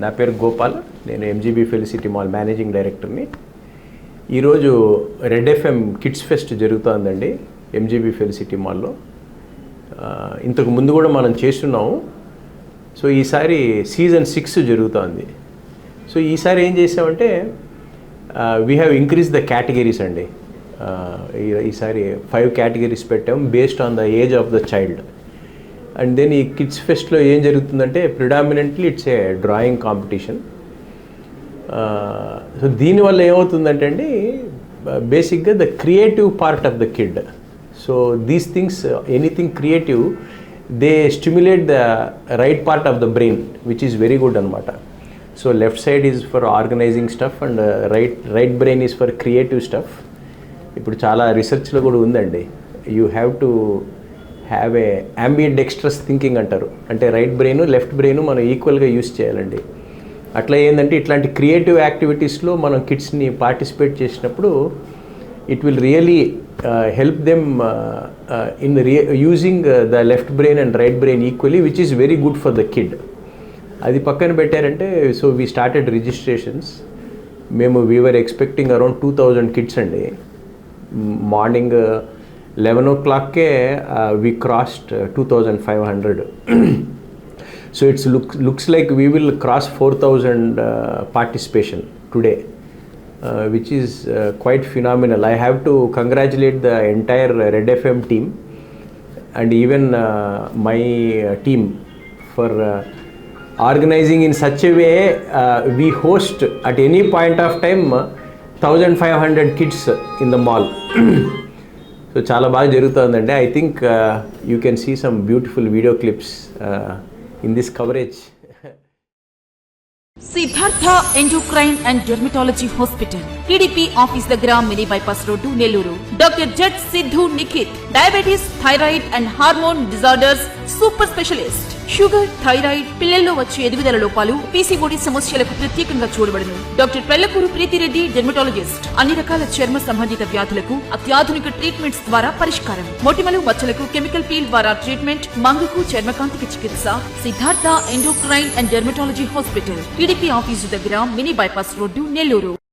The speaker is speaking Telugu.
నా పేరు గోపాల్, నేను ఎంజీబీ ఫెలిసిటీ మాల్ మేనేజింగ్ డైరెక్టర్ని. ఈరోజు రెడ్ ఎఫ్ఎం కిడ్స్ ఫెస్ట్ జరుగుతుందండి ఎంజీబీ ఫెలిసిటీ మాల్లో. ఇంతకు ముందు కూడా మనం చేస్తున్నాము. సో ఈసారి సీజన్ 6 జరుగుతుంది. సో ఈసారి ఏం చేసామంటే we have increased the categories అండి. ఈసారి 5 కేటగిరీస్ పెట్టాము based on the age of the child. And then ఈ కిడ్స్ ఫెస్ట్లో ఏం జరుగుతుందంటే predominantly it's a drawing competition. So దీనివల్ల ఏమవుతుందంటే అండి బేసిక్గా the creative part of the kid. So these things anything creative they stimulate the right part of the brain which is very good అనమాట. So left side is for organizing stuff and right brain is for creative stuff. ఇప్పుడు చాలా రీసెర్చ్లో కూడా ఉందండి. You have to have a ambidextrous thinking అంటారు. అంటే రైట్ బ్రెయిన్ లెఫ్ట్ బ్రెయిన్ మనం ఈక్వల్గా యూస్ చేయాలండి. అట్లా ఏంటంటే ఇట్లాంటి క్రియేటివ్ యాక్టివిటీస్లో మనం కిడ్స్ని పార్టిసిపేట్ చేసినప్పుడు it will really help them in using the left brain and right brain equally which is very good for the kid. అది పక్కన పెట్టారంటే so we started registrations. We are expecting around 2000 kids అండి. మార్నింగ్ 11 o'clockకే we crossed 2500. So it's looks like we will cross 4000 participation today, which is quite phenomenal. I have to congratulate the entire Red FM team and even my team for organizing in such a way we host at any point of time 1500 kids in the mall. So చాలా బాగా జరుగుతుందండి. I think you can see some beautiful video clips in this coverage. Siddhartha endocrine and dermatology hospital, TDP office దగ్గర, mini bypass road, Nellore. Doctor Z Siddhu Nikhit, diabetes, thyroid and hormone disorders super specialist. Sugar, thyroid, పిల్లల్లో వచ్చే ఎదుగుదల లోపాలు, పీసీఓడి సమస్యలకు ప్రత్యేకంగా చూడబడును. Doctor Pellakuru Preethi Reddy, dermatologist. అన్ని రకాల చర్మ సంబంధిత వ్యాధులకు అత్యాధునిక ట్రీట్మెంట్స్ ద్వారా పరిష్కారం. మొటిమలు, మచ్చలకు కెమికల్ పీల్ ద్వారా ట్రీట్మెంట్. మంగుకు, చర్మకాంతికి చికిత్స. Siddhartha endocrine and dermatology hospital, TDP office దగ్గర, మినీ బైపాస్ రోడ్డు, నెల్లూరు.